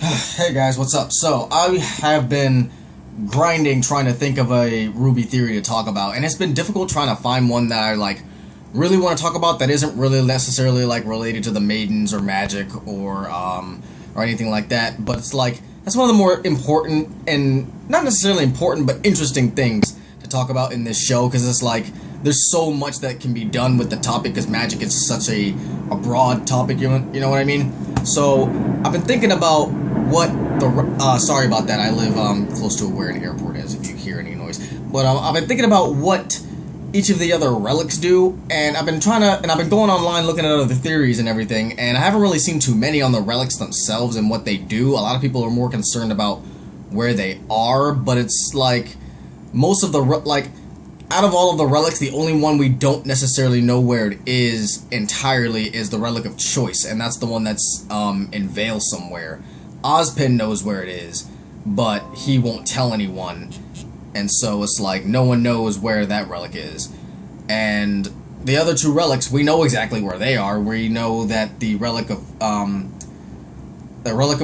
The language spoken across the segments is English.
Hey guys, what's up? So, I have been grinding trying to think of a Ruby theory to talk about, and it's been difficult trying to find one that I, really want to talk about that isn't really necessarily, related to the Maidens or magic or anything like that, but it's that's one of the more important, and not necessarily important, but interesting things to talk about in this show, because it's there's so much that can be done with the topic, because magic is such a broad topic, you know what I mean? So, I've been thinking about what the, sorry about that, I live close to where an airport is, if you hear any noise, but I've been thinking about what each of the other relics do, and I've been going online looking at other theories and everything, and I haven't really seen too many on the relics themselves and what they do. A lot of people are more concerned about where they are, but it's most of the, out of all of the relics, the only one we don't necessarily know where it is entirely is the Relic of Choice, and that's the one that's in Vale somewhere. Ozpin knows where it is, but he won't tell anyone, and so it's no one knows where that relic is. And the other two relics, we know exactly where they are. We know that the Relic of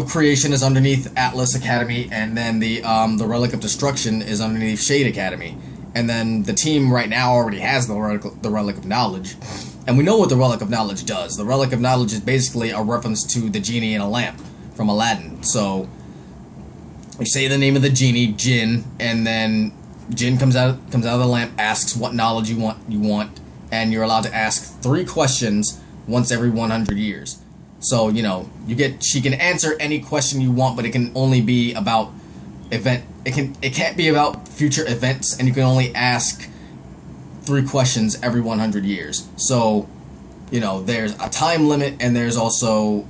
Creation is underneath Atlas Academy, and then the Relic of Destruction is underneath Shade Academy. And then the team right now already has the Relic of Knowledge. And we know what the Relic of Knowledge does. The Relic of Knowledge is basically a reference to the genie in a lamp from Aladdin. So, you say the name of the genie, Jinn, and then Jinn comes out of the lamp, asks what knowledge you want, and you're allowed to ask 3 questions once every 100 years. So, she can answer any question you want, but it can only be about it can't be about future events, and you can only ask 3 questions every 100 years. So, there's a time limit, and there's also,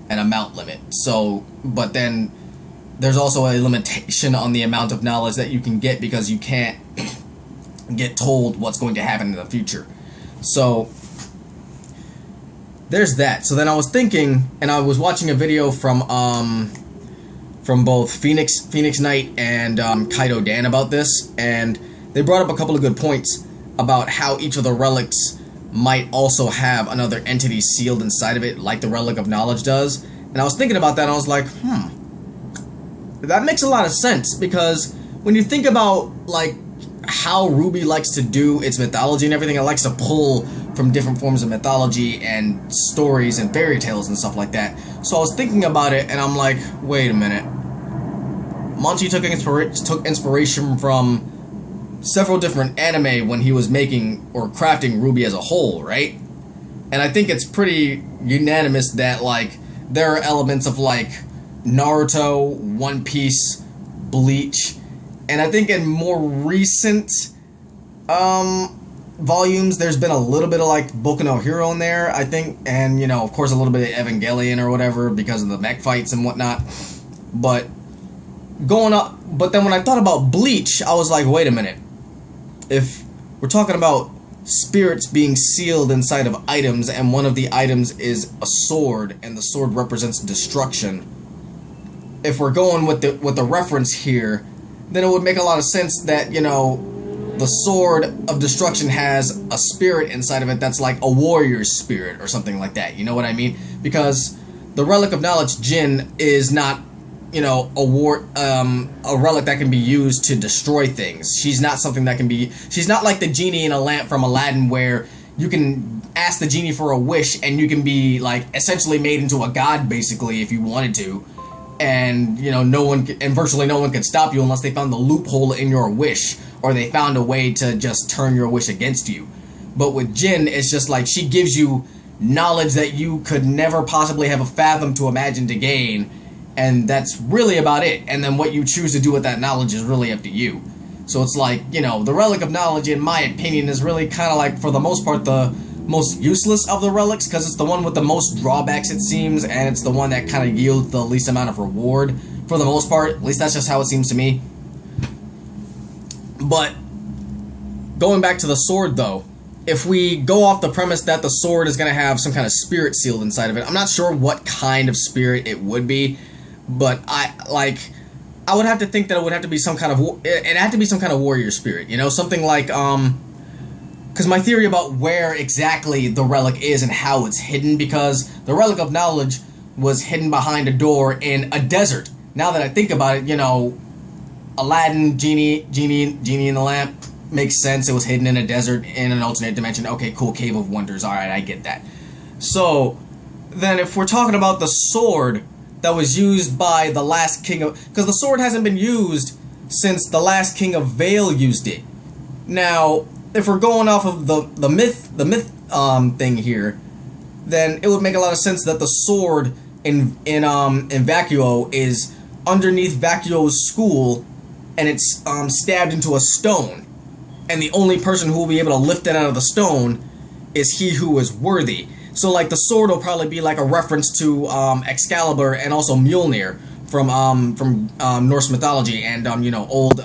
an amount limit. So, but then there's also a limitation on the amount of knowledge that you can get, because you can't get told what's going to happen in the future. So, there's that. So then I was thinking, and I was watching a video from both Phoenix Knight and Kaido Dan about this, and they brought up a couple of good points about how each of the relics might also have another entity sealed inside of it, like the Relic of Knowledge does. And I was thinking about that, and I was like, that makes a lot of sense, because when you think about, how Ruby likes to do its mythology and everything, it likes to pull from different forms of mythology and stories and fairy tales and stuff like that. So I was thinking about it, and I'm like, wait a minute. Monty took inspiration from several different anime when he was making or crafting Ruby as a whole, right? And I think it's pretty unanimous that, there are elements of, Naruto, One Piece, Bleach, and I think in more recent volumes, there's been a little bit of, Boku no Hero in there, I think, and, of course, a little bit of Evangelion or whatever because of the mech fights and whatnot, but then when I thought about Bleach, I was like, wait a minute. If we're talking about spirits being sealed inside of items, and one of the items is a sword, and the sword represents destruction, if we're going with the reference here, then it would make a lot of sense that, the sword of destruction has a spirit inside of it that's like a warrior's spirit or something like that. You know what I mean? Because the Relic of Knowledge Jinn is not, a relic that can be used to destroy things. She's not something that can be... She's not like the genie in a lamp from Aladdin, where you can ask the genie for a wish and you can be, essentially made into a god, basically, if you wanted to. And, virtually no one could stop you unless they found the loophole in your wish, or they found a way to just turn your wish against you. But with Jinn, it's just she gives you knowledge that you could never possibly have a fathom to imagine to gain, and that's really about it. And then what you choose to do with that knowledge is really up to you. So it's the Relic of Knowledge, in my opinion, is really kind of for the most part, the most useless of the relics, because it's the one with the most drawbacks, it seems, and it's the one that kind of yields the least amount of reward, for the most part. At least that's just how it seems to me. But, going back to the sword, though, if we go off the premise that the sword is going to have some kind of spirit sealed inside of it, I'm not sure what kind of spirit it would be, but I would have to think that it would have to be some kind of... It had to be some kind of warrior spirit, something like, because my theory about where exactly the relic is and how it's hidden, because the Relic of Knowledge was hidden behind a door in a desert. Now that I think about it, you know, Aladdin, genie in the lamp makes sense. It was hidden in a desert in an alternate dimension. Okay, cool, Cave of Wonders. All right, I get that. So then, if we're talking about the sword that was used by the last king of, because the sword hasn't been used since the last king of Vale used it. Now, if we're going off of the myth thing here, then it would make a lot of sense that the sword in Vacuo is underneath Vacuo's school, and it's stabbed into a stone, and the only person who will be able to lift it out of the stone is he who is worthy. So, like, the sword will probably be like a reference to Excalibur and also Mjolnir from Norse mythology and old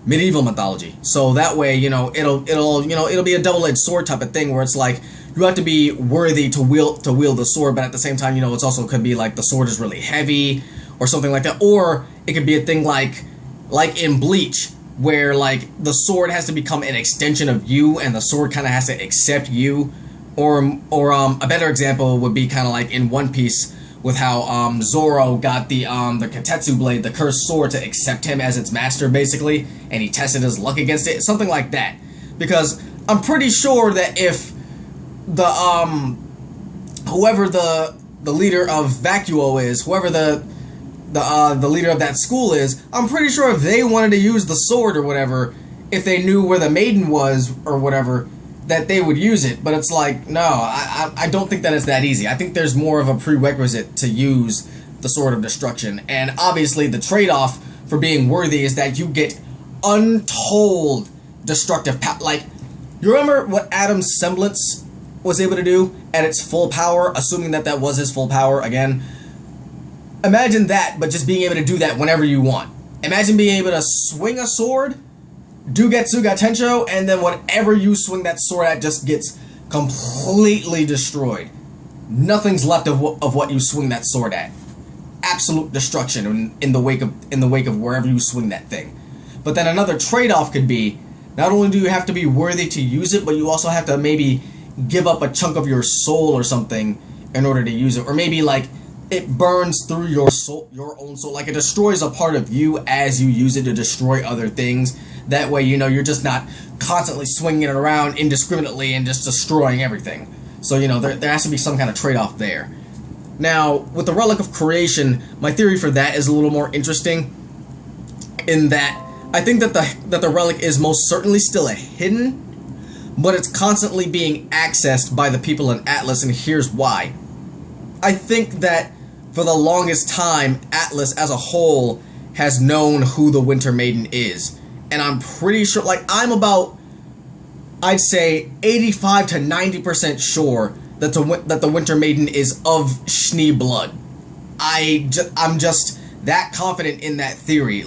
medieval mythology. So that way, it'll be a double-edged sword type of thing where it's like you have to be worthy to wield the sword, but at the same time, it's also could be like the sword is really heavy or something like that, or it could be a thing like in Bleach, where like the sword has to become an extension of you, and the sword kind of has to accept you, or a better example would be kind of like in One Piece with how Zoro got the Katetsu blade, the cursed sword, to accept him as its master, basically, and he tested his luck against it, something like that. Because I'm pretty sure that if the whoever the leader of Vacuo is, whoever the leader of that school is, I'm pretty sure if they wanted to use the sword or whatever, if they knew where the maiden was or whatever, that they would use it. But it's like, no, I don't think that it's that easy. I think there's more of a prerequisite to use the Sword of Destruction. And obviously the trade-off for being worthy is that you get untold destructive power. Like, you remember what Adam's semblance was able to do at its full power, assuming that that was his full power again? Imagine that, but just being able to do that whenever you want. Imagine being able to swing a sword, do Getsuga Tensho, and then whatever you swing that sword at just gets completely destroyed. Nothing's left of what you swing that sword at. Absolute destruction in the wake of wherever you swing that thing. But then another trade-off could be, not only do you have to be worthy to use it, but you also have to maybe give up a chunk of your soul or something in order to use it. Or maybe like it burns through your soul, your own soul. Like it destroys a part of you as you use it to destroy other things. That way, you're just not constantly swinging it around indiscriminately and just destroying everything. So, there has to be some kind of trade-off there. Now, with the Relic of Creation, my theory for that is a little more interesting in that I think that the relic is most certainly still a hidden, but it's constantly being accessed by the people in Atlas, and here's why. I think that for the longest time, Atlas as a whole has known who the Winter Maiden is. And I'm pretty sure, I'm about, I'd say, 85 to 90% sure that the Winter Maiden is of Schnee blood. I'm just that confident in that theory.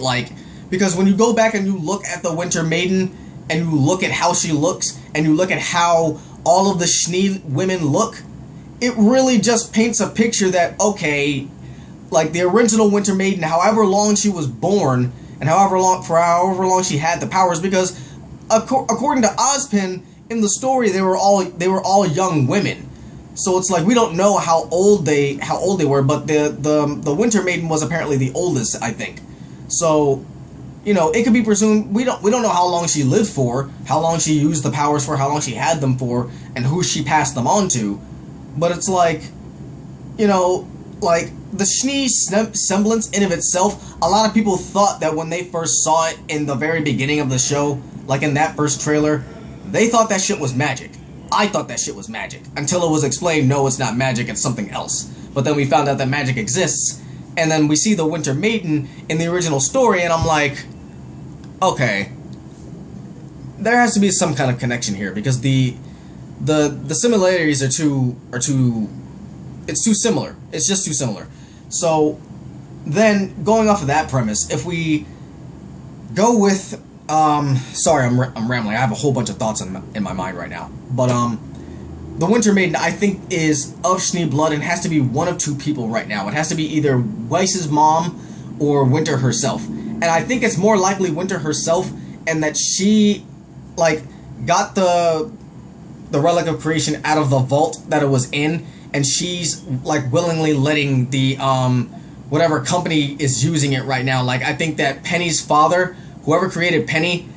Because when you go back and you look at the Winter Maiden, and you look at how she looks, and you look at how all of the Schnee women look, it really just paints a picture that, okay, like the original Winter Maiden, however long she was born, and however long she had the powers, because according to Ozpin in the story, they were all young women. So it's like we don't know how old they were, but the Winter Maiden was apparently the oldest, I think. So, it could be presumed we don't know how long she lived for, how long she used the powers for, how long she had them for, and who she passed them on to. But it's like, the Schnee semblance in of itself, a lot of people thought that when they first saw it in the very beginning of the show, like in that first trailer, they thought that shit was magic. I thought that shit was magic. Until it was explained, no, it's not magic, it's something else. But then we found out that magic exists, and then we see the Winter Maiden in the original story, and I'm like, okay, there has to be some kind of connection here, because the similarities are too it's too similar. It's just too similar. So then, going off of that premise, if we go with sorry, I'm rambling. I have a whole bunch of thoughts in my mind right now. But the Winter Maiden, I think, is of Schnee blood and has to be one of two people right now. It has to be either Weiss's mom or Winter herself. And I think it's more likely Winter herself, and that she got the Relic of Creation out of the vault that it was in, and she's like willingly letting the whatever company is using it right now. Like, I think that Penny's father, whoever created Penny,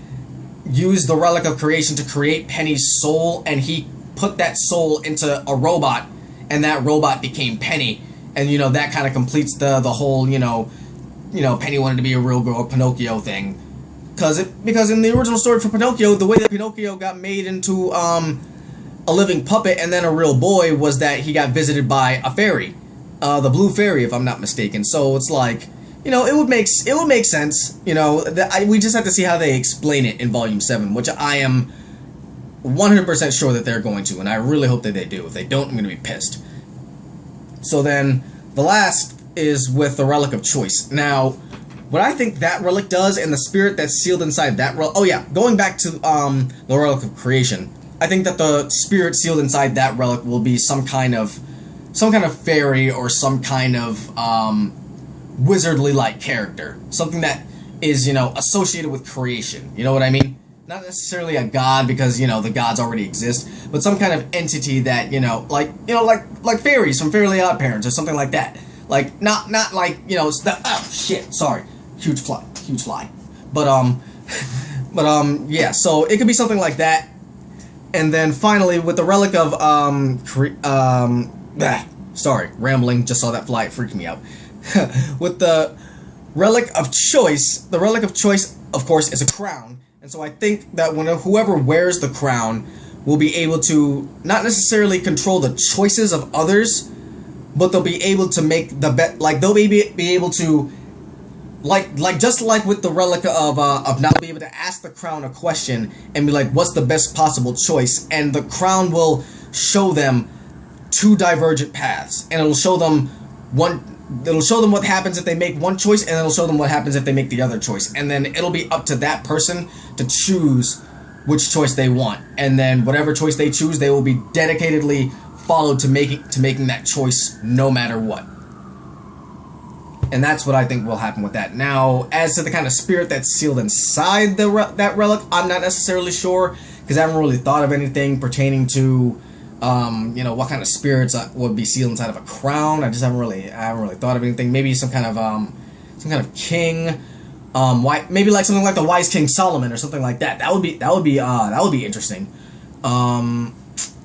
used the Relic of Creation to create Penny's soul, and he put that soul into a robot, and that robot became Penny. And, you know, that kind of completes the whole, you know, Penny wanted to be a real girl, Pinocchio thing. Because in the original story for Pinocchio, the way that Pinocchio got made into a living puppet and then a real boy was that he got visited by a fairy. The blue fairy, if I'm not mistaken. So it's like, you know, it would make sense. You know, we just have to see how they explain it in Volume 7, which I am 100% sure that they're going to, and I really hope that they do. If they don't, I'm going to be pissed. So then, the last is with the Relic of Choice. Now, what I think that relic does, and the spirit that's sealed inside that relic... Oh yeah, going back to the Relic of Creation, I think that the spirit sealed inside that relic will be some kind of fairy or some kind of wizardly-like character. Something that is, you know, associated with creation. You know what I mean? Not necessarily a god, because, you know, the gods already exist, but some kind of entity that, like fairies from Fairly Odd Parents or something like that. Like, not like, you know, oh shit, sorry. Huge fly. But yeah, so it could be something like that. And then finally, with the Relic of, sorry, rambling, just saw that fly, it freaked me out. With the Relic of Choice, the Relic of Choice, of course, is a crown. And so I think that whoever wears the crown will be able to not necessarily control the choices of others, but they'll be able to make the bet. Like, they'll be able to, like just like with the Relic of Knowledge, be able to ask the crown a question and be like, what's the best possible choice? And the crown will show them two divergent paths, and it'll show them what happens if they make one choice, and it'll show them what happens if they make the other choice. And then it'll be up to that person to choose which choice they want. And then whatever choice they choose, they will be dedicatedly followed to making that choice no matter what. And that's what I think will happen with that. Now, as to the kind of spirit that's sealed inside that relic, I'm not necessarily sure, because I haven't really thought of anything pertaining to you know, what kind of spirits would be sealed inside of a crown. I haven't really thought of anything. Maybe some kind of king. Maybe like something like the wise King Solomon or something like that. That would be interesting.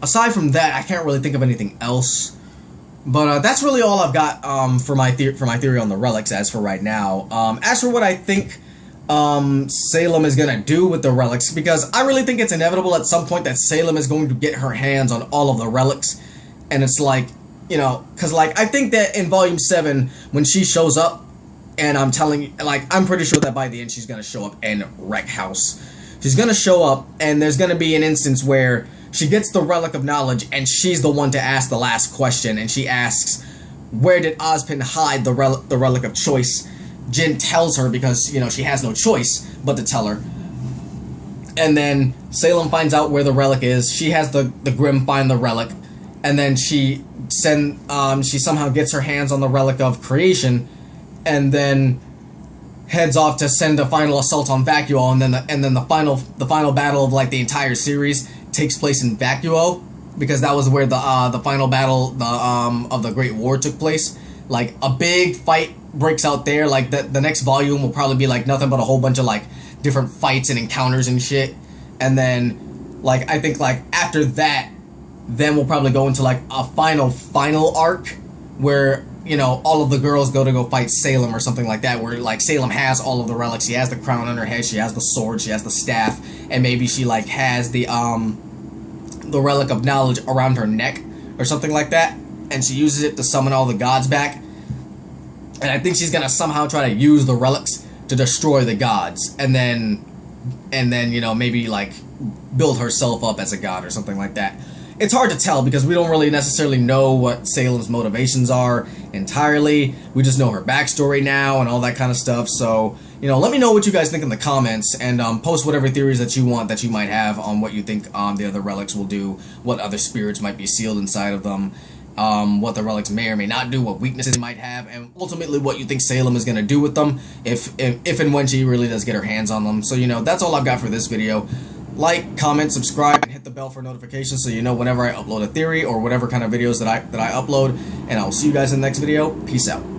Aside from that, I can't really think of anything else. But that's really all I've got for my theory on the relics as for right now. As for what I think Salem is gonna do with the relics, because I really think it's inevitable at some point that Salem is going to get her hands on all of the relics. And it's like, you know, because like I think that in Volume 7 when she shows up, and I'm pretty sure that by the end she's gonna show up and wreck house. She's gonna show up, and there's gonna be an instance where she gets the Relic of Knowledge, and she's the one to ask the last question, and she asks, where did Ozpin hide the Relic of Choice? Jin tells her because, you know, she has no choice but to tell her. And then Salem finds out where the relic is. She has the Grimm find the relic, and then she somehow gets her hands on the Relic of Creation, and then heads off to send a final assault on Vacuo, and then the final battle of like the entire series takes place in Vacuo, because that was where the final battle of the Great War took place. Like, a big fight breaks out there. Like, the next volume will probably be like nothing but a whole bunch of like different fights and encounters and shit. And then, like, I think like after that, then we'll probably go into like a final arc where, you know, all of the girls go fight Salem or something like that, where like Salem has all of the relics. She has the crown on her head, she has the sword, she has the staff, and maybe she like has the Relic of Knowledge around her neck or something like that, and she uses it to summon all the gods back. And I think she's gonna somehow try to use the relics to destroy the gods, and then you know, maybe like build herself up as a god or something like that. It's hard to tell because we don't really necessarily know what Salem's motivations are entirely. We just know her backstory now and all that kind of stuff. So, you know, let me know what you guys think in the comments, and post whatever theories that you want, that you might have on what you think the other relics will do, what other spirits might be sealed inside of them, what the relics may or may not do, what weaknesses they might have, and ultimately what you think Salem is going to do with them if and when she really does get her hands on them. So, you know, that's all I've got for this video. like, comment, subscribe, and hit the bell for notifications so you know whenever I upload a theory or whatever kind of videos that I upload. And I'll see you guys in the next video. Peace out.